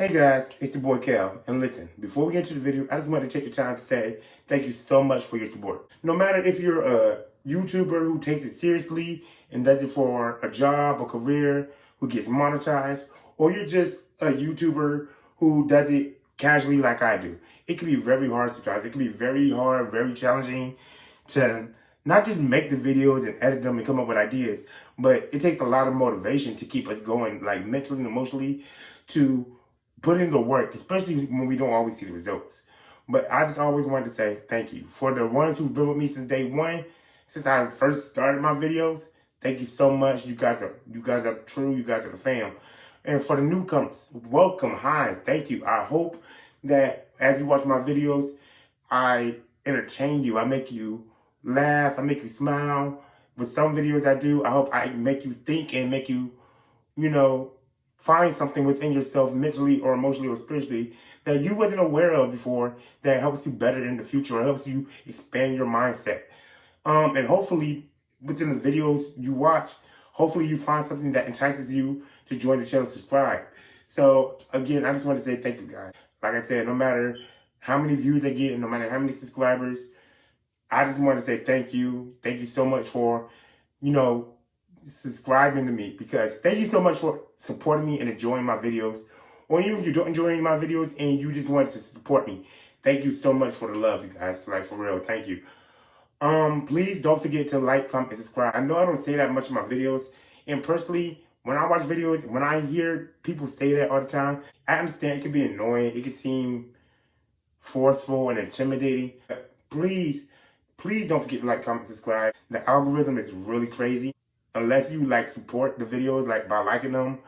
Hey guys, it's your boy Cal, and listen, before we get into the video, I just want to take the time to say thank you so much for your support. No matter if you're a YouTuber who takes it seriously and does it for a job, a career, who gets monetized, or you're just a YouTuber who does it casually like I do. It can be very hard sometimes. It can be very hard, very challenging to not just make the videos and edit them and come up with ideas, but it takes a lot of motivation to keep us going, like mentally and emotionally, to put in the work, especially when we don't always see the results. But I just always wanted to say thank you. For the ones who've been with me since day one, since I first started my videos, thank you so much. You guys are true, you guys are the fam. And for the newcomers, welcome, hi, thank you. I hope that as you watch my videos, I entertain you, I make you laugh, I make you smile. With some videos I do, I hope I make you think and make you, find something within yourself mentally or emotionally or spiritually that you wasn't aware of before that helps you better in the future or helps you expand your mindset. And hopefully within the videos you watch, hopefully you find something that entices you to join the channel, subscribe. So again, I just want to say thank you guys. Like I said, no matter how many views I get and no matter how many subscribers, I just want to say thank you. Thank you so much for, subscribing to me, because thank you so much for supporting me and enjoying my videos. Or even if you don't enjoy my videos and you just want to support me, thank you so much for the love, you guys. Like, for real, thank you. Please don't forget to like, comment, and subscribe. I know I don't say that much in my videos, and personally, when I watch videos, when I hear people say that all the time, I understand it can be annoying, it can seem forceful and intimidating. But please don't forget to like, comment, subscribe. The algorithm is really crazy. Unless you support the videos by liking them,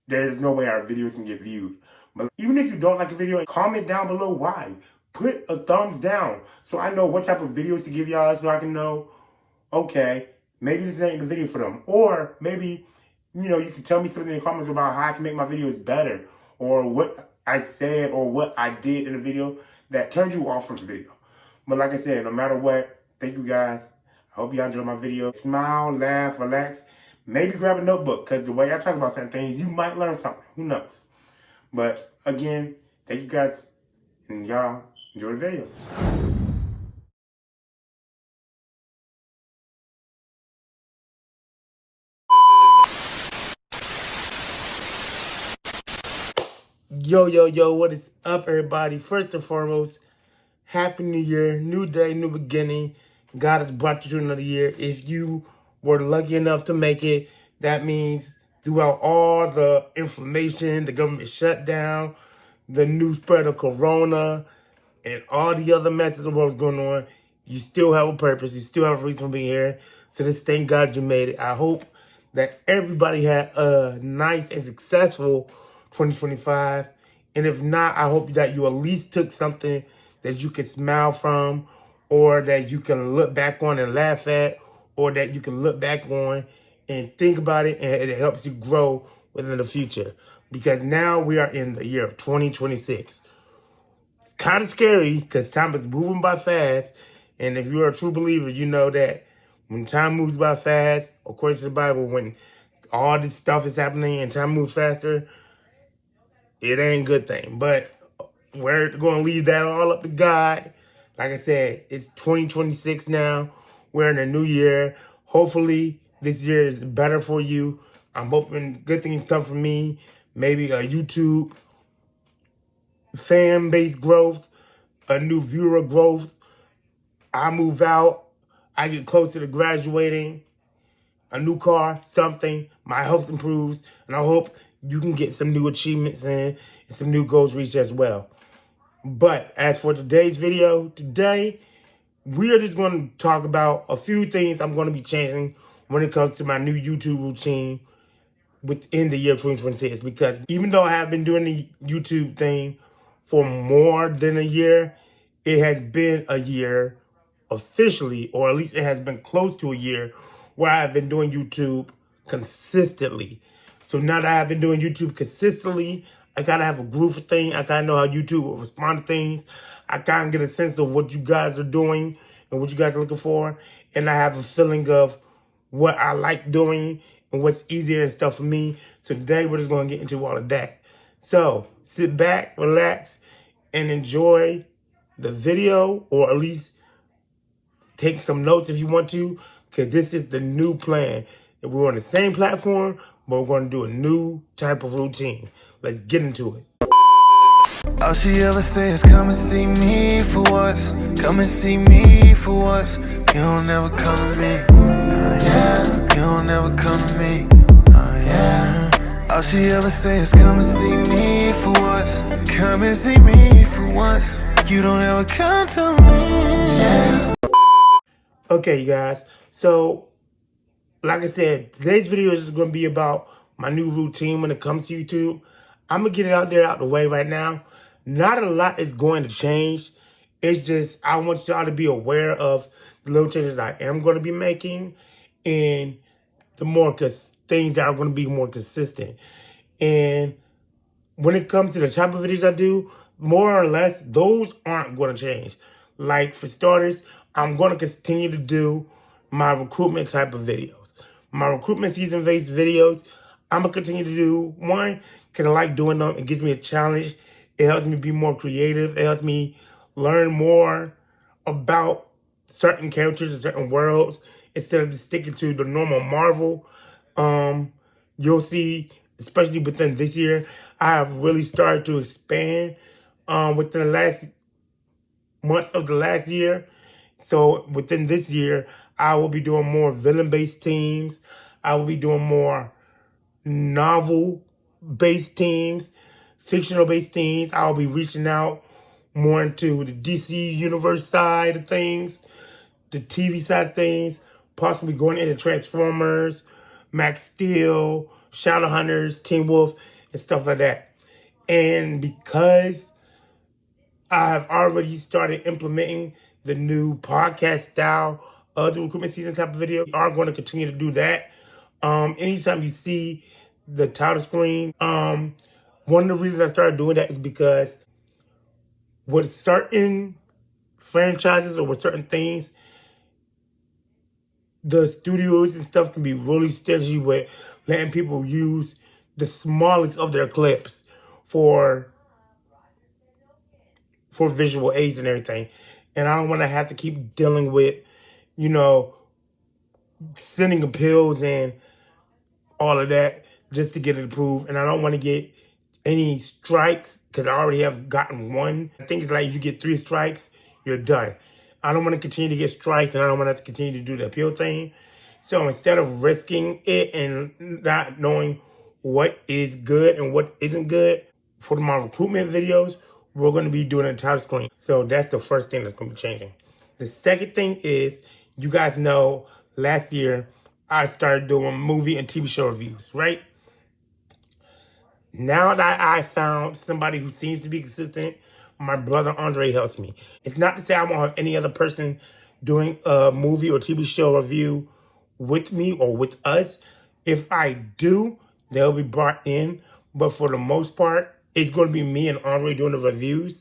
there's no way our videos can get viewed. But even if you don't like a video, comment down below why. Put a thumbs down so I know what type of videos to give y'all, so I can know, okay, maybe this ain't the video for them. Or maybe, you can tell me something in the comments about how I can make my videos better, or what I said or what I did in the video that turned you off from the video. But like I said, no matter what, thank you guys. I hope y'all enjoy my video. Smile, laugh, relax. Maybe grab a notebook, because the way I talk about certain things, you might learn something. Who knows? But again, thank you guys, and y'all enjoy the video. Yo, what is up, everybody? First and foremost, Happy New Year, new day, new beginning. God has brought you to another year. If you were lucky enough to make it, that means throughout all the inflammation, the government shutdown, the new spread of corona, and all the other messes of what's going on, you still have a purpose. You still have a reason for being here. So just thank God you made it. I hope that everybody had a nice and successful 2025. And if not, I hope that you at least took something that you can smile from, or that you can look back on and laugh at, or that you can look back on and think about it, and it helps you grow within the future. Because now we are in the year of 2026. Kind of scary because time is moving by fast. And if you're a true believer, you know that when time moves by fast, according to the Bible, when all this stuff is happening and time moves faster, it ain't a good thing. But we're going to leave that all up to God. Like I said, it's 2026 now. We're in a new year. Hopefully, this year is better for you. I'm hoping good things come from me. Maybe a YouTube fan base growth, a new viewer growth. I move out. I get closer to graduating. A new car, something. My health improves. And I hope you can get some new achievements in and some new goals reached as well. But as for today's video, today we are just going to talk about a few things I'm going to be changing when it comes to my new YouTube routine within the year 2026. Because even though I have been doing the YouTube thing for more than a year, it has been a year officially, or at least it has been close to a year, where I've been doing YouTube consistently. So now that I've been doing YouTube consistently, I gotta have a groove of thing. I gotta know how YouTube will respond to things. I gotta get a sense of what you guys are doing and what you guys are looking for. And I have a feeling of what I like doing and what's easier and stuff for me. So today we're just gonna get into all of that. So sit back, relax, and enjoy the video, or at least take some notes if you want to, because this is the new plan. We're on the same platform, but we're going to do a new type of routine. Let's get into it. All she ever says, come and see me for once. Come and see me for once. You don't ever come to me. Yeah. You don't ever come to me. Yeah. All she ever says, come and see me for once. Come and see me for once. You don't ever come to me. Yeah. Okay, you guys. So, like I said, today's video is going to be about my new routine when it comes to YouTube. I'm going to get it out there out the way right now. Not a lot is going to change. It's just I want y'all to be aware of the little changes I am going to be making and the more things that are going to be more consistent. And when it comes to the type of videos I do, more or less, those aren't going to change. Like, for starters, I'm going to continue to do my recruitment type of videos. My recruitment season-based videos, I'm going to continue to do, one, because I like doing them. It gives me a challenge. It helps me be more creative. It helps me learn more about certain characters and certain worlds instead of just sticking to the normal Marvel. You'll see, especially within this year, I have really started to expand within the last months of the last year. So within this year, I will be doing more villain-based teams. I will be doing more novel-based teams, fictional-based teams. I'll be reaching out more into the DC Universe side of things, the TV side of things, possibly going into Transformers, Max Steel, Shadowhunters, Teen Wolf, and stuff like that. And because I've already started implementing the new podcast style of the recruitment season type of video, we are going to continue to do that. Anytime you see the title screen, one of the reasons I started doing that is because with certain franchises or with certain things, the studios and stuff can be really stingy with letting people use the smallest of their clips for visual aids and everything. And I don't want to have to keep dealing with, sending appeals and all of that just to get it approved. And I don't want to get any strikes because I already have gotten one. I think it's like you get 3 strikes, you're done. I don't want to continue to get strikes, and I don't want to have to continue to do the appeal thing. So instead of risking it and not knowing what is good and what isn't good, for my recruitment videos, we're going to be doing a title screen. So that's the first thing that's going to be changing. The second thing is, you guys know last year I started doing movie and TV show reviews, right? Now that I found somebody who seems to be consistent, my brother Andre helps me. It's not to say I won't have any other person doing a movie or TV show review with me or with us. If I do, they'll be brought in. But for the most part, it's going to be me and Andre doing the reviews.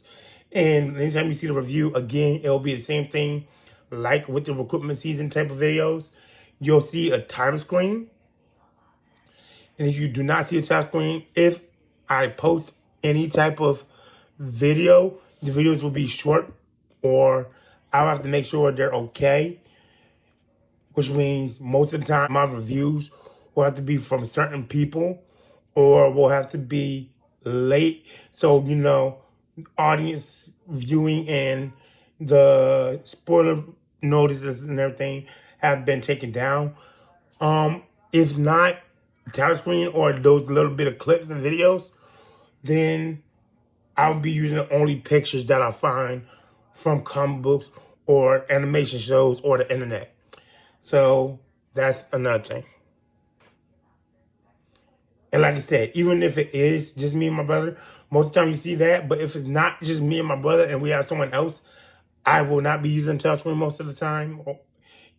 And anytime you see the review, again, it'll be the same thing like with the recruitment season type of videos. You'll see a title screen. And if you do not see a title screen, if I post any type of video, the videos will be short, or I'll have to make sure they're okay, which means most of the time my reviews will have to be from certain people or will have to be late. So, audience viewing and the spoiler notices and everything have been taken down. If not title screen or those little bit of clips and videos, then I'll be using only pictures that I find from comic books or animation shows or the internet. So that's another thing. And like I said, even if it is just me and my brother, most of the time you see that. But if it's not just me and my brother and we have someone else, I will not be using touchscreen most of the time.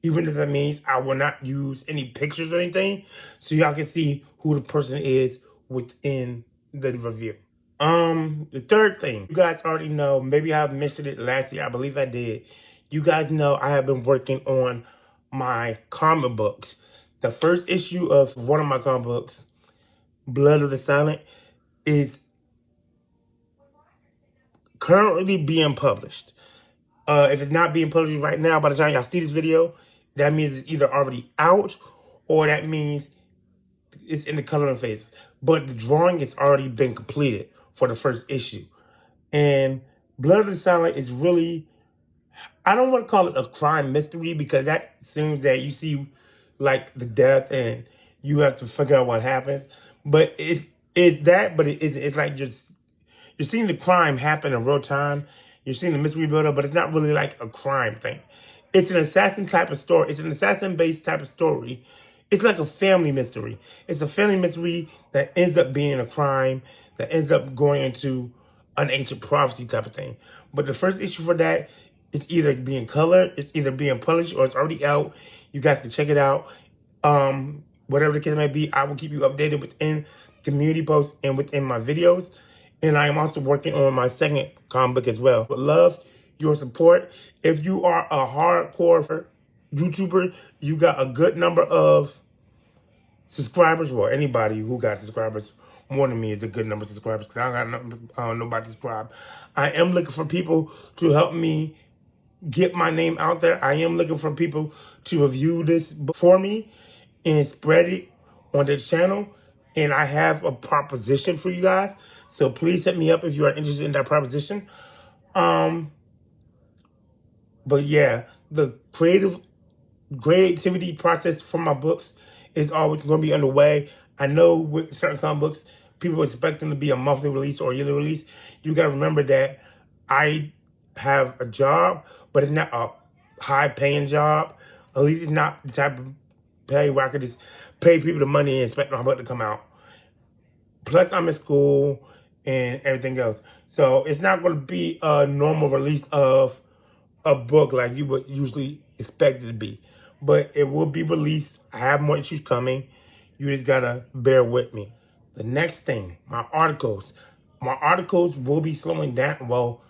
Even if that means I will not use any pictures or anything. So y'all can see who the person is within the review. The third thing, you guys already know, maybe I mentioned it last year, I believe I did. You guys know I have been working on my comic books. The first issue of one of my comic books, Blood of the Silent, is currently being published. If it's not being published right now, by the time y'all see this video, that means it's either already out or that means it's in the coloring phase. But the drawing has already been completed for the first issue. And Blood of the Silent is really, I don't want to call it a crime mystery because that seems that you see like the death and you have to figure out what happens. But it's that, but it's like you're seeing the crime happen in real time. You're seeing the mystery build up, but it's not really like a crime thing. It's an assassin type of story. It's an assassin-based type of story. It's like a family mystery. It's a family mystery that ends up being a crime, that ends up going into an ancient prophecy type of thing. But the first issue for that, it's either being colored, it's either being published, or it's already out. You guys can check it out. Whatever the case may be, I will keep you updated within community posts and within my videos. And I am also working on my second comic book as well. But love your support. If you are a hardcore YouTuber, you got a good number of subscribers. Well, anybody who got subscribers more than me is a good number of subscribers because I don't got nobody subscribed. I am looking for people to help me get my name out there. I am looking for people to review this book for me and spread it on the channel. And I have a proposition for you guys. So please hit me up if you are interested in that proposition. But yeah, the creativity process for my books is always going to be underway. I know with certain comic books, people expect them to be a monthly release or a yearly release. You got to remember that I have a job, but it's not a high-paying job. At least it's not the type of pay where I could just pay people the money and expect my book to come out. Plus, I'm in school and everything else. So it's not going to be a normal release of a book like you would usually expect it to be. But it will be released. I have more issues coming. You just got to bear with me. The next thing, my articles. My articles will be slowing down. Well,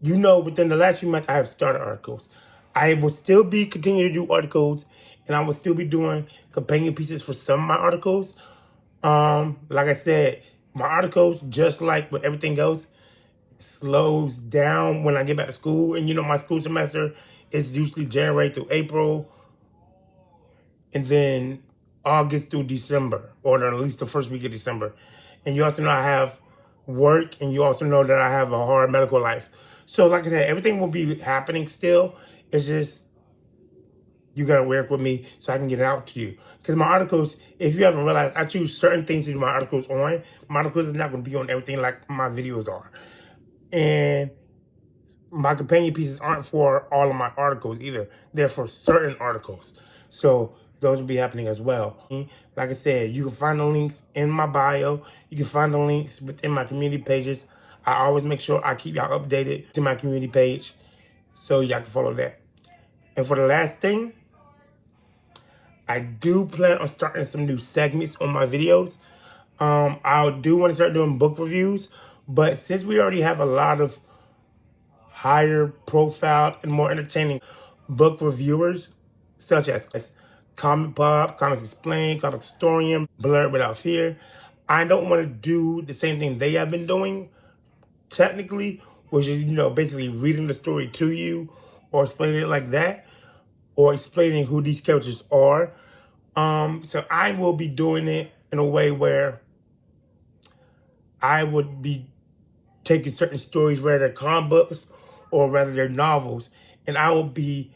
you know, within the last few months, I have started articles. I will still be continuing to do articles, and I will still be doing companion pieces for some of my articles. Like I said, my articles, just like with everything else, slows down when I get back to school. And you know, my school semester is usually January through April, and then August through December, or at least the first week of December. And you also know I have work, and you also know that I have a hard medical life. So like I said, everything will be happening still. It's just, you gotta work with me so I can get it out to you. Because my articles, if you haven't realized, I choose certain things to do my articles on. My articles is not gonna be on everything like my videos are. And my companion pieces aren't for all of my articles either. They're for certain articles. So those will be happening as well. Like I said, you can find the links in my bio. You can find the links within my community pages. I always make sure I keep y'all updated to my community page so y'all can follow that. And for the last thing, I do plan on starting some new segments on my videos. I do want to start doing book reviews, but since we already have a lot of higher profile and more entertaining book reviewers, such as Comic Pop, Comics Explained, Comic Historian, Blurred Without Fear, I don't want to do the same thing they have been doing, technically, which is, you know, basically reading the story to you or explaining it like that, or explaining who these characters are. So I will be doing it in a way where I would be taking certain stories, whether they're comic books or whether they're novels, and I will be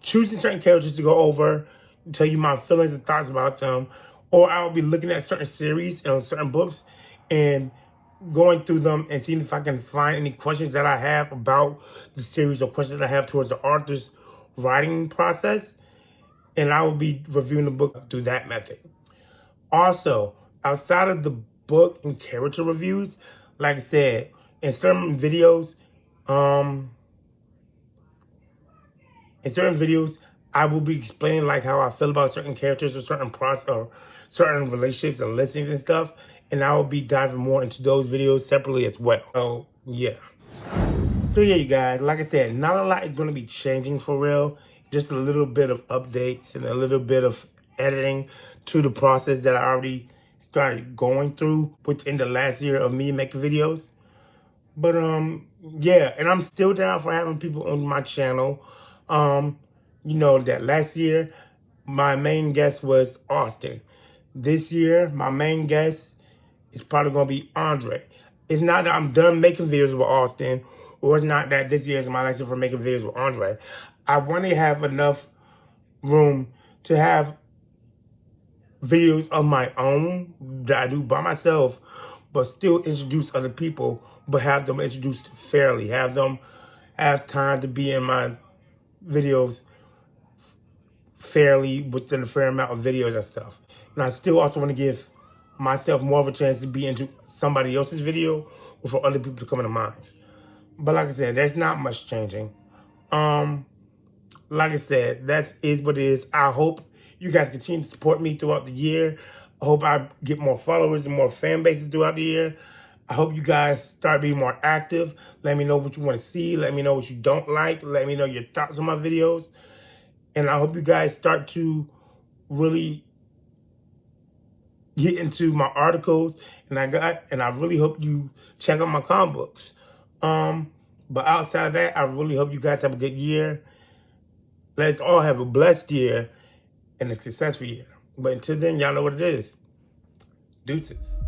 choosing certain characters to go over, tell you my feelings and thoughts about them, or I'll be looking at certain series and certain books and going through them and seeing if I can find any questions that I have about the series or questions I have towards the author's writing process, and I will be reviewing the book through that method. Also, outside of the book and character reviews, like I said, in certain videos, I will be explaining like how I feel about certain characters or certain relationships and listings and stuff, and I will be diving more into those videos separately as well. So yeah. So yeah, you guys, like I said, not a lot is going to be changing for real. Just a little bit of updates and a little bit of editing to the process that I already started going through within the last year of me making videos. But yeah, and I'm still down for having people on my channel. You know that last year my main guest was Austin. This year my main guest is probably gonna be Andre. It's not that I'm done making videos with Austin, or it's not that this year is my last year for making videos with Andre. I want to have enough room to have videos of my own that I do by myself, but still introduce other people, but have them introduced fairly. Have them have time to be in my videos fairly within a fair amount of videos and stuff. And I still also want to give myself more of a chance to be into somebody else's video or for other people to come into mine. But like I said, there's not much changing. Like I said, that is what it is. I hope you guys continue to support me throughout the year. I hope I get more followers and more fan bases throughout the year. I hope you guys start being more active. Let me know what you want to see. Let me know what you don't like. Let me know your thoughts on my videos. And I hope you guys start to really get into my articles. And I really hope you check out my comic books. But outside of that, I really hope you guys have a good year. Let's all have a blessed year and a successful year. But until then, y'all know what it is. Deuces.